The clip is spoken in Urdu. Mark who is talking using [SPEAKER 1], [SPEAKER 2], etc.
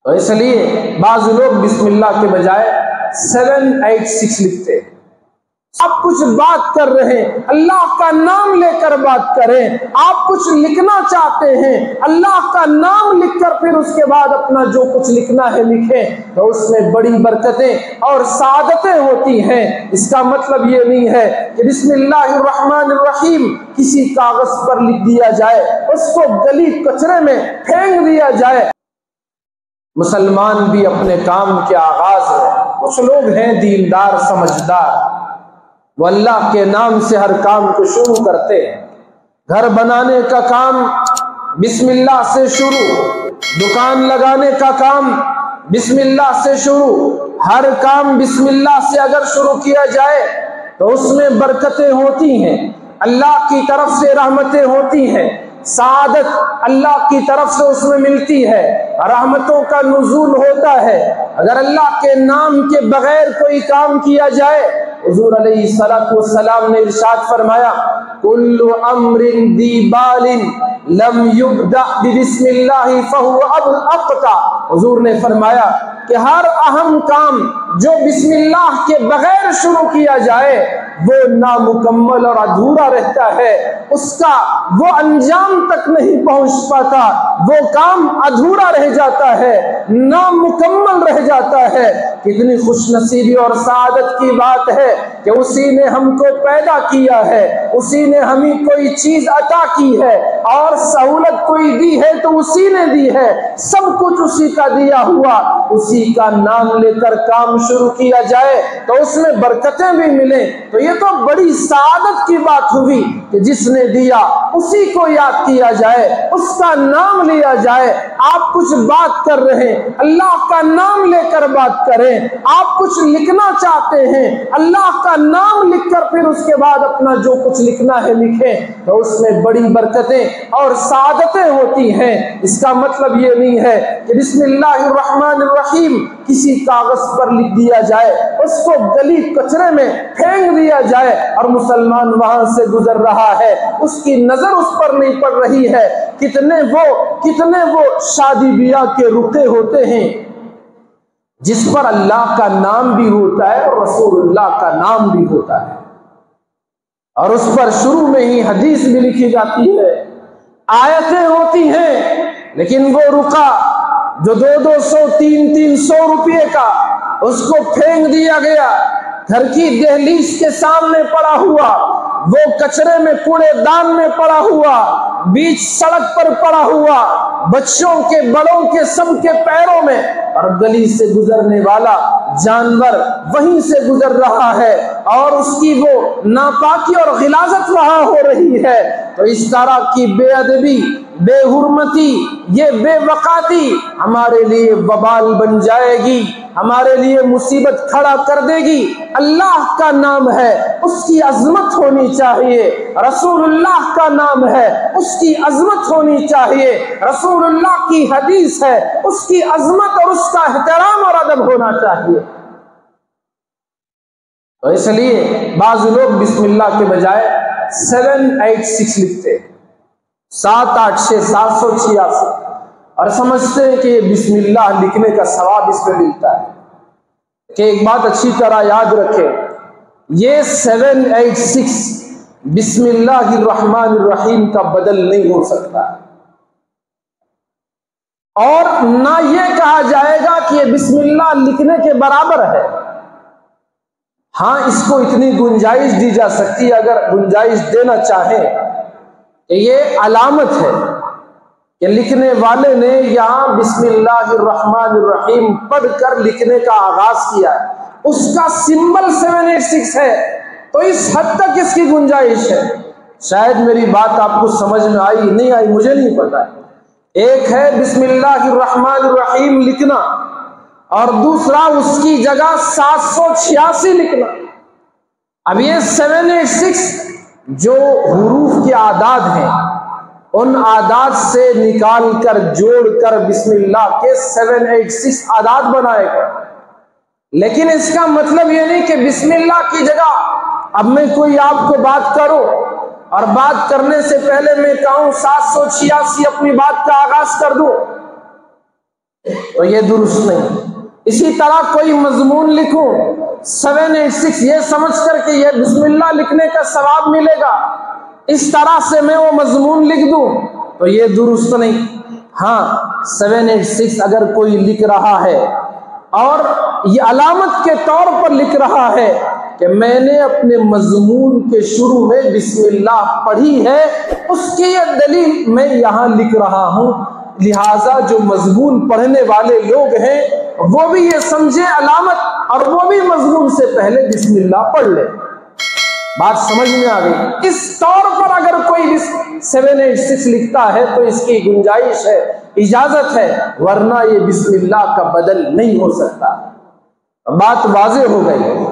[SPEAKER 1] تو اس لیے بعض لوگ بسم اللہ کے بجائے 786 لکھتے ہیں۔ آپ کچھ بات کر رہے ہیں، اللہ کا نام لے کر بات کریں۔ آپ کچھ لکھنا چاہتے ہیں، اللہ کا نام لکھ کر پھر اس کے بعد اپنا جو کچھ لکھنا ہے لکھیں، تو اس میں بڑی برکتیں اور سعادتیں ہوتی ہیں۔ اس کا مطلب یہ نہیں ہے کہ بسم اللہ الرحمن الرحیم کسی کاغذ پر لکھ دیا جائے، اس کو گلی کچرے میں پھینک دیا جائے۔ مسلمان بھی اپنے کام کے آغاز میں، کچھ لوگ ہیں دیندار سمجھدار، وہ اللہ کے نام سے ہر کام کو شروع کرتے ہیں۔ گھر بنانے کا کام بسم اللہ سے شروع، دکان لگانے کا کام بسم اللہ سے شروع، ہر کام بسم اللہ سے اگر شروع کیا جائے تو اس میں برکتیں ہوتی ہیں، اللہ کی طرف سے رحمتیں ہوتی ہیں، سعادت اللہ کی طرف سے اس میں ملتی ہے، رحمتوں کا نزول ہوتا ہے۔ اگر اللہ کے نام کے بغیر کوئی کام کیا جائے، حضور علیہ السلام نے ارشاد فرمایا کل امر ذی بال لم یبدأ بسم اللہ فہو اقطع۔ حضور نے فرمایا کہ ہر اہم کام جو بسم اللہ کے بغیر شروع کیا جائے وہ نامکمل اور ادھورا رہتا ہے، اس کا وہ انجام تک نہیں پہنچ پاتا، وہ کام ادھورا رہ جاتا ہے، نامکمل رہ جاتا ہے۔ کتنی خوش نصیبی اور سعادت کی بات ہے کہ اسی نے ہم کو پیدا کیا ہے، اسی نے ہمیں کوئی چیز عطا کی ہے، اور سہولت کوئی دی ہے تو اسی نے دی ہے، سب کچھ اسی کا دیا ہوا، اسی کا نام لے کر کام شروع کیا جائے تو اس میں برکتیں بھی ملیں۔ تو یہ تو بڑی سعادت کی بات ہوئی کہ جس نے دیا اسی کو یاد کیا جائے، اس کا نام لیا جائے۔ آپ کچھ بات کر رہے ہیں، اللہ کا نام لے کر بات کریں۔ آپ کچھ لکھنا چاہتے ہیں، اللہ کا نام لکھ کر پھر اس کے بعد اپنا جو کچھ لکھنا ہے لکھیں، تو اس میں بڑی برکتیں اور سعادتیں ہوتی ہیں۔ اس کا مطلب یہ نہیں ہے کہ بسم اللہ الرحمن الرحیم کسی کاغذ پر لکھ دیا جائے، اس کو گلی کچرے میں پھینک دیا جائے اور مسلمان وہاں سے گزر رہا ہے، اس کی نظر اس پر نہیں پڑ رہی ہے۔ کتنے وہ شادی بیاہ کے رکے ہوتے ہیں جس پر اللہ کا نام بھی ہوتا ہے اور رسول اللہ کا نام بھی ہوتا ہے، اور اس پر شروع میں ہی حدیث بھی لکھی جاتی ہے، آیتیں ہوتی ہیں، لیکن وہ رکا جو 200 300 روپے کا اس کو پھینک دیا گیا، گھر کی دہلیز کے سامنے پڑا ہوا، وہ کچرے میں کوڑے دان میں پڑا ہوا، بیچ سڑک پر پڑا ہوا، بچوں کے بڑوں کے سب کے پیروں میں، اور گلی سے گزرنے والا جانور وہیں سے گزر رہا ہے اور اس کی وہ ناپاکی اور غلاظت وہاں ہو رہی ہے۔ تو اس طرح کی بے ادبی، بے حرمتی، یہ بے وقاتی ہمارے لیے وبال بن جائے گی، ہمارے لیے مصیبت کھڑا کر دے گی۔ اللہ کا نام ہے، اس کی عظمت ہونی چاہیے، رسول اللہ کا نام ہے، اس کی عظمت ہونی چاہیے، رسول اللہ کی حدیث ہے، اس کی عظمت اور اس کا احترام اور ادب ہونا چاہیے۔ تو اس لیے بعض لوگ بسم اللہ کے بجائے 786 لکھتے ہیں، 786 786، اور سمجھتے ہیں کہ یہ بسم اللہ لکھنے کا ثواب اس میں ملتا ہے۔ کہ ایک بات اچھی طرح یاد رکھیں، یہ 786 بسم اللہ الرحمن الرحیم کا بدل نہیں ہو سکتا، اور نہ یہ کہا جائے گا کہ یہ بسم اللہ لکھنے کے برابر ہے۔ ہاں، اس کو اتنی گنجائش دی جا سکتی ہے، اگر گنجائش دینا چاہیں، کہ یہ علامت ہے کہ لکھنے والے نے یہاں بسم اللہ الرحمن الرحیم پڑھ کر لکھنے کا آغاز کیا ہے، اس کا سمبل 786 ہے، تو اس حد تک اس کی گنجائش ہے۔ شاید میری بات آپ کو سمجھ میں آئی نہیں آئی مجھے نہیں پتا۔ ایک ہے بسم اللہ الرحمن الرحیم لکھنا، اور دوسرا اس کی جگہ 786 لکھنا۔ اب یہ 786 جو حروف کے اعداد ہیں، ان اعداد سے نکال کر جوڑ کر بسم اللہ کے 786 اعداد بنائے گئے، لیکن اس کا مطلب یہ نہیں کہ بسم اللہ کی جگہ اب میں کوئی آپ کو بات کروں اور بات کرنے سے پہلے میں کہوں 786 اپنی بات کا آغاز کر دوں۔ تو یہ درست نہیں۔ اسی طرح کوئی مضمون لکھوں 786 یہ سمجھ کر کہ یہ بسم اللہ لکھنے کا ثواب ملے گا، اس طرح سے میں وہ مضمون لکھ دوں تو یہ درست نہیں۔ ہاں 786 اگر کوئی لکھ رہا ہے اور یہ علامت کے طور پر لکھ رہا ہے کہ میں نے اپنے مضمون کے شروع میں بسم اللہ پڑھی ہے، اس کی یہ دلیل میں یہاں لکھ رہا ہوں، لہٰذا جو مضمون پڑھنے والے لوگ ہیں وہ بھی یہ سمجھے علامت اور وہ بھی مضمون سے پہلے بسم اللہ پڑھ لے۔ بات سمجھ میں آ گئی؟ اس طور پر اگر کوئی 786 لکھتا ہے تو اس کی گنجائش ہے، اجازت ہے، ورنہ یہ بسم اللہ کا بدل نہیں ہو سکتا۔ بات واضح ہو گئی۔